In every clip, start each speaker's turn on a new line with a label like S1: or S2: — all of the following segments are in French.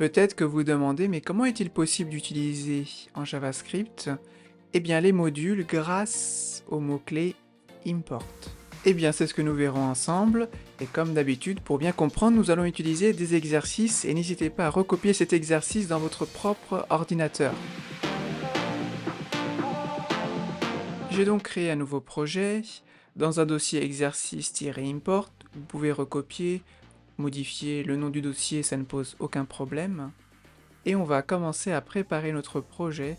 S1: Peut-être que vous demandez, mais comment est-il possible d'utiliser en JavaScript, eh bien, les modules grâce au mot-clé import? Eh bien, c'est ce que nous verrons ensemble, et comme d'habitude, pour bien comprendre, nous allons utiliser des exercices, et n'hésitez pas à recopier cet exercice dans votre propre ordinateur. J'ai donc créé un nouveau projet. Dans un dossier exercice-import, vous pouvez recopier, modifier le nom du dossier, ça ne pose aucun problème. Et on va commencer à préparer notre projet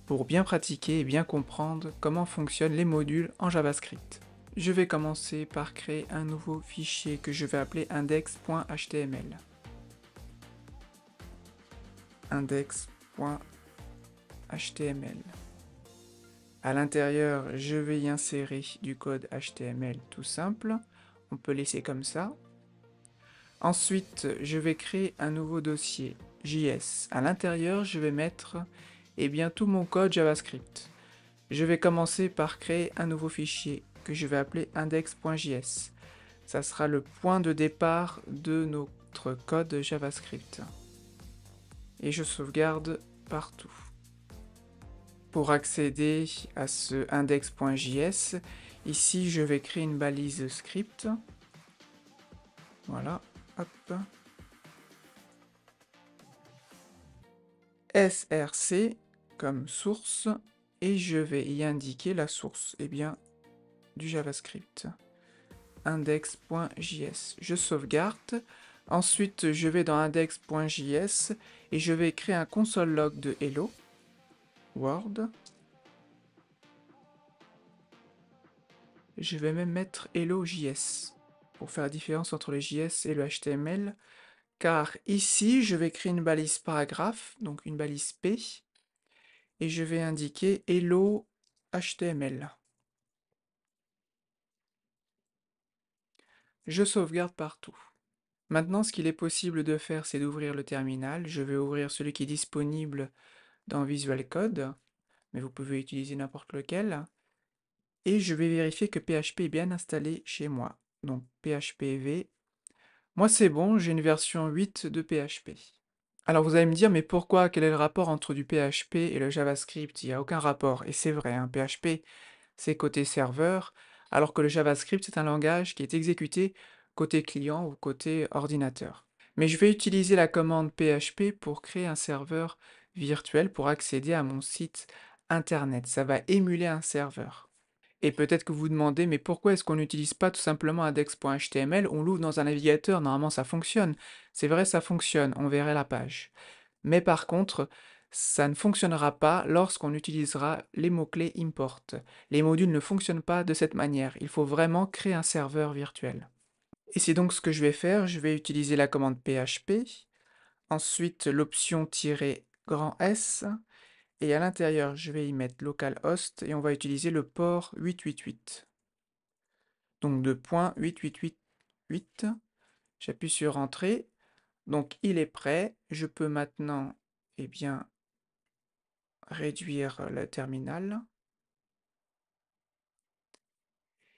S1: pour bien pratiquer et bien comprendre comment fonctionnent les modules en JavaScript. Je vais commencer par créer un nouveau fichier que je vais appeler index.html. Index.html. À l'intérieur, je vais y insérer du code HTML tout simple. On peut laisser comme ça. Ensuite, je vais créer un nouveau dossier JS. À l'intérieur, je vais mettre tout mon code JavaScript. Je vais commencer par créer un nouveau fichier que je vais appeler index.js. Ça sera le point de départ de notre code JavaScript. Et je sauvegarde partout. Pour accéder à ce index.js, ici je vais créer une balise script. Voilà, hop. src comme source, et je vais y indiquer la source, du JavaScript. Index.js. Je sauvegarde. Ensuite, je vais dans index.js et je vais créer un console log de hello world. Je vais même mettre hello.js pour faire la différence entre le JS et le HTML, car ici, je vais créer une balise paragraphe, donc une balise P, et je vais indiquer hello HTML. Je sauvegarde partout. Maintenant, ce qu'il est possible de faire, c'est d'ouvrir le terminal. Je vais ouvrir celui qui est disponible dans Visual Code, mais vous pouvez utiliser n'importe lequel. Et je vais vérifier que PHP est bien installé chez moi. Donc PHPV. Moi, c'est bon, j'ai une version 8 de PHP. Alors vous allez me dire, mais pourquoi? Quel est le rapport entre du PHP et le JavaScript? Il n'y a aucun rapport. Et c'est vrai, hein, PHP, c'est côté serveur, alors que le JavaScript, c'est un langage qui est exécuté côté client ou côté ordinateur. Mais je vais utiliser la commande PHP pour créer un serveur virtuel pour accéder à mon site internet. Ça va émuler un serveur. Et peut-être que vous vous demandez, mais pourquoi est-ce qu'on n'utilise pas tout simplement index.html? On l'ouvre dans un navigateur, normalement ça fonctionne. C'est vrai, ça fonctionne, on verrait la page. Mais par contre, ça ne fonctionnera pas lorsqu'on utilisera les mots-clés import. Les modules ne fonctionnent pas de cette manière. Il faut vraiment créer un serveur virtuel. Et c'est donc ce que je vais faire. Je vais utiliser la commande PHP, ensuite l'option "-S, et à l'intérieur, je vais y mettre localhost et on va utiliser le port 888. Donc 2.8888. J'appuie sur Entrée. Donc il est prêt. Je peux maintenant, réduire le terminal.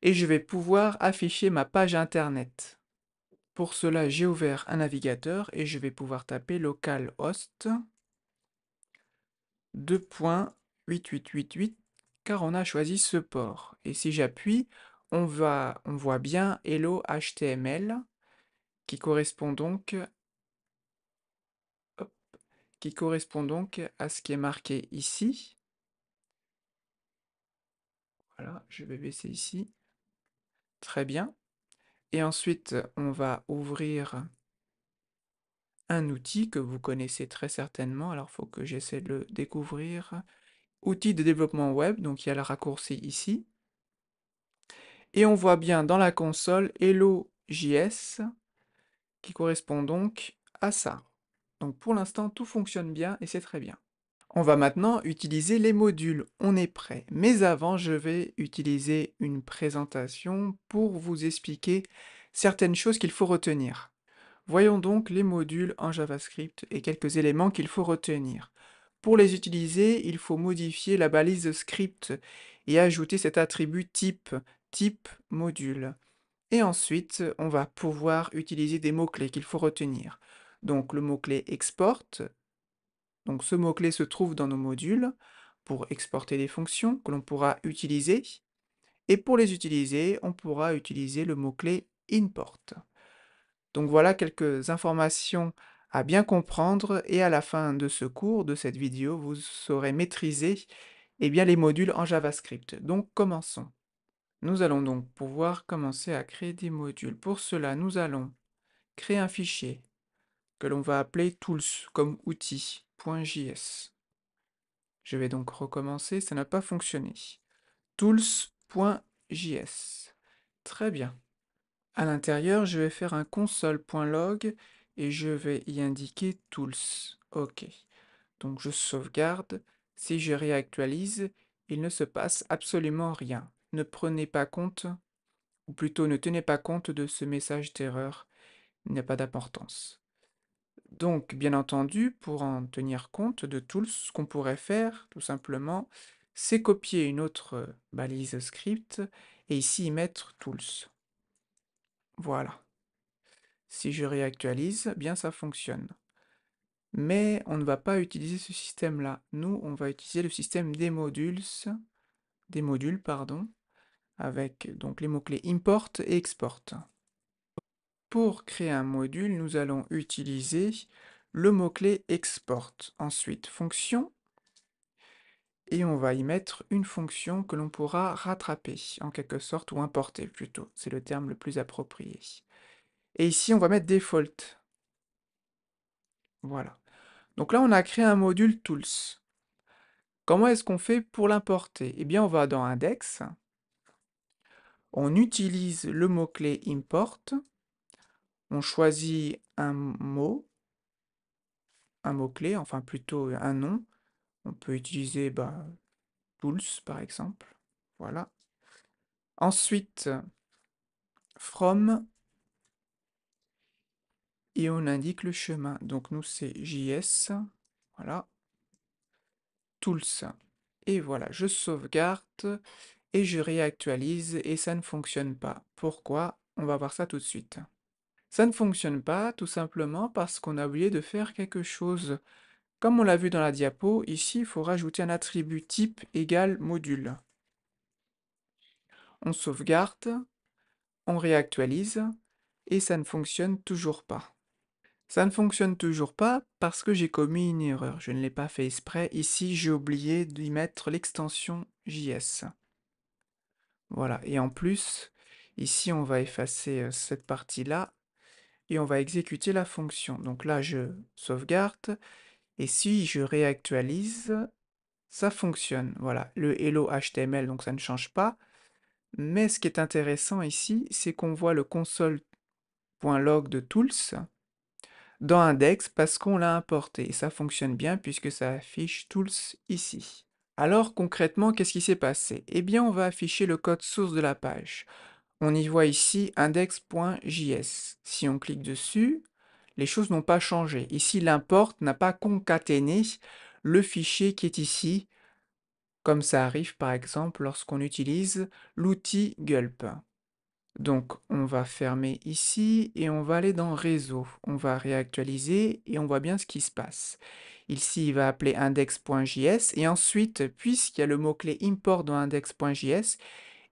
S1: Et je vais pouvoir afficher ma page internet. Pour cela, j'ai ouvert un navigateur et je vais pouvoir taper localhost 2.8888 car on a choisi ce port. Et si j'appuie, on voit bien Hello HTML qui correspond donc, hop, à ce qui est marqué ici. Voilà, je vais baisser ici. Très bien. Et ensuite, on va ouvrir un outil que vous connaissez très certainement. Alors, il faut que j'essaie de le découvrir. Outil de développement web, donc il y a le raccourci ici. Et on voit bien dans la console Hello.js qui correspond donc à ça. Donc pour l'instant, tout fonctionne bien et c'est très bien. On va maintenant utiliser les modules, on est prêt. Mais avant, je vais utiliser une présentation pour vous expliquer certaines choses qu'il faut retenir. Voyons donc les modules en JavaScript et quelques éléments qu'il faut retenir. Pour les utiliser, il faut modifier la balise script et ajouter cet attribut type module. Et ensuite, on va pouvoir utiliser des mots-clés qu'il faut retenir. Donc le mot-clé export, donc ce mot-clé se trouve dans nos modules pour exporter des fonctions que l'on pourra utiliser. Et pour les utiliser, on pourra utiliser le mot-clé import. Donc voilà quelques informations à bien comprendre et à la fin de ce cours, de cette vidéo, vous saurez maîtriser bien, les modules en JavaScript. Donc commençons. Nous allons donc pouvoir commencer à créer des modules. Pour cela, nous allons créer un fichier que l'on va appeler tools comme outil.js. Je vais donc recommencer, ça n'a pas fonctionné. Tools.js. Très bien. À l'intérieur, je vais faire un console.log et je vais y indiquer tools. OK. Donc je sauvegarde. Si je réactualise, il ne se passe absolument rien. Ne prenez pas compte, ou plutôt ne tenez pas compte de ce message d'erreur. Il n'y a pas d'importance. Donc, bien entendu, pour en tenir compte de tools, ce qu'on pourrait faire, tout simplement, c'est copier une autre balise script et ici y mettre tools. Voilà. Si je réactualise, bien ça fonctionne. Mais on ne va pas utiliser ce système-là. Nous, on va utiliser le système des modules, pardon, avec donc les mots-clés import et export. Pour créer un module, nous allons utiliser le mot-clé export. Ensuite, fonction, et on va y mettre une fonction que l'on pourra rattraper, en quelque sorte, ou importer plutôt. C'est le terme le plus approprié. Et ici, on va mettre default. Voilà. Donc là, on a créé un module tools. Comment est-ce qu'on fait pour l'importer? Eh bien, on va dans index, on utilise le mot-clé import, on choisit un mot-clé, enfin plutôt un nom. On peut utiliser tools par exemple. Voilà. Ensuite, from, et on indique le chemin. Donc nous, c'est JS. Voilà. Tools. Et voilà, je sauvegarde et je réactualise et ça ne fonctionne pas. Pourquoi? On va voir ça tout de suite. Ça ne fonctionne pas tout simplement parce qu'on a oublié de faire quelque chose. Comme on l'a vu dans la diapo, ici il faut rajouter un attribut type égal module. On sauvegarde, on réactualise et ça ne fonctionne toujours pas. Ça ne fonctionne toujours pas parce que j'ai commis une erreur. Je ne l'ai pas fait exprès. Ici, j'ai oublié d'y mettre l'extension JS. Voilà. Et en plus, ici, on va effacer cette partie-là et on va exécuter la fonction. Donc là, je sauvegarde et si je réactualise, ça fonctionne. Voilà. Le hello HTML, donc ça ne change pas. Mais ce qui est intéressant ici, c'est qu'on voit le console.log de tools dans index parce qu'on l'a importé. Et ça fonctionne bien puisque ça affiche tools ici. Alors concrètement, qu'est-ce qui s'est passé? Eh bien, on va afficher le code source de la page. On y voit ici index.js. Si on clique dessus, les choses n'ont pas changé. Ici, l'import n'a pas concaténé le fichier qui est ici, comme ça arrive par exemple lorsqu'on utilise l'outil gulp. Donc, on va fermer ici et on va aller dans réseau. On va réactualiser et on voit bien ce qui se passe. Ici, il va appeler index.js et ensuite, puisqu'il y a le mot-clé import dans index.js,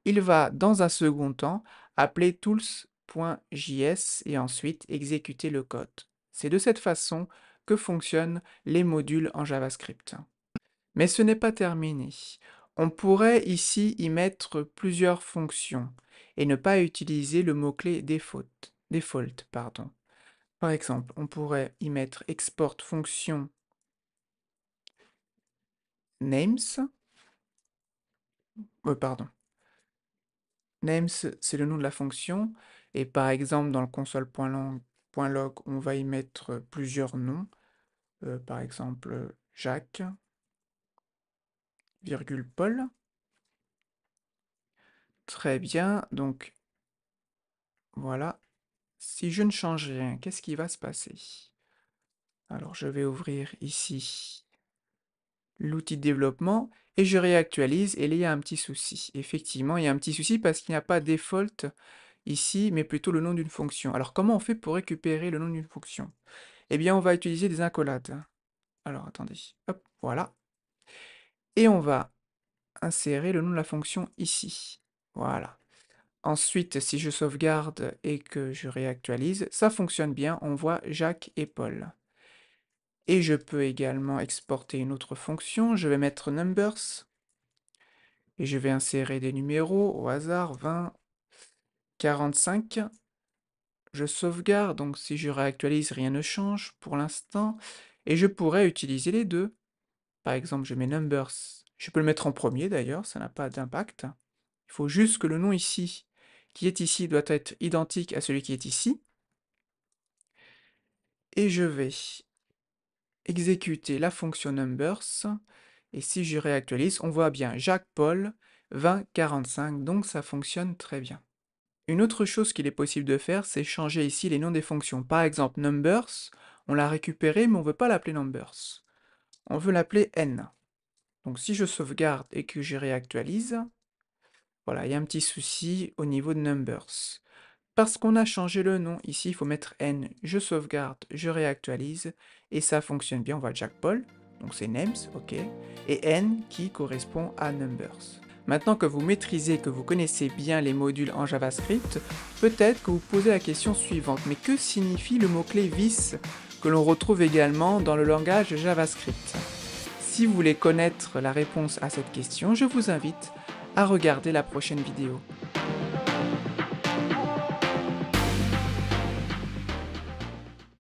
S1: il va, dans un second temps, appeler tools.js et ensuite exécuter le code. C'est de cette façon que fonctionnent les modules en JavaScript. Mais ce n'est pas terminé. On pourrait ici y mettre plusieurs fonctions et ne pas utiliser le mot-clé default, pardon. Par exemple, on pourrait y mettre export fonction names, pardon. Names, c'est le nom de la fonction, et par exemple, dans le console.log, on va y mettre plusieurs noms, par exemple, Jacques, virgule Paul. Très bien, donc voilà. Si je ne change rien, qu'est-ce qui va se passer? Alors, je vais ouvrir ici l'outil de développement et je réactualise et là, il y a un petit souci. Effectivement, il y a un petit souci parce qu'il n'y a pas default ici, mais plutôt le nom d'une fonction. Alors, comment on fait pour récupérer le nom d'une fonction? eh bien on va utiliser des accolades. Alors attendez, hop, voilà. Et on va insérer le nom de la fonction ici. Voilà. Ensuite, si je sauvegarde et que je réactualise, ça fonctionne bien, on voit Jacques et Paul. Et je peux également exporter une autre fonction, je vais mettre numbers, et je vais insérer des numéros au hasard, 20, 45. Je sauvegarde, donc si je réactualise, rien ne change pour l'instant, et je pourrais utiliser les deux. Par exemple, je mets numbers, je peux le mettre en premier d'ailleurs, ça n'a pas d'impact. Il faut juste que le nom ici, qui est ici, doit être identique à celui qui est ici. Et je vais exécuter la fonction numbers, et si je réactualise, on voit bien Jacques-Paul 2045, donc ça fonctionne très bien. Une autre chose qu'il est possible de faire, c'est changer ici les noms des fonctions. Par exemple, numbers, on l'a récupéré, mais on ne veut pas l'appeler numbers. On veut l'appeler n. Donc si je sauvegarde et que je réactualise, voilà, il y a un petit souci au niveau de numbers. Parce qu'on a changé le nom, ici il faut mettre n, je sauvegarde, je réactualise, et ça fonctionne bien, on voit Jack Paul, donc c'est names, ok, et n qui correspond à numbers. Maintenant que vous maîtrisez, que vous connaissez bien les modules en JavaScript, peut-être que vous posez la question suivante, mais que signifie le mot-clé this que l'on retrouve également dans le langage JavaScript? Si vous voulez connaître la réponse à cette question, je vous invite à regarder la prochaine vidéo.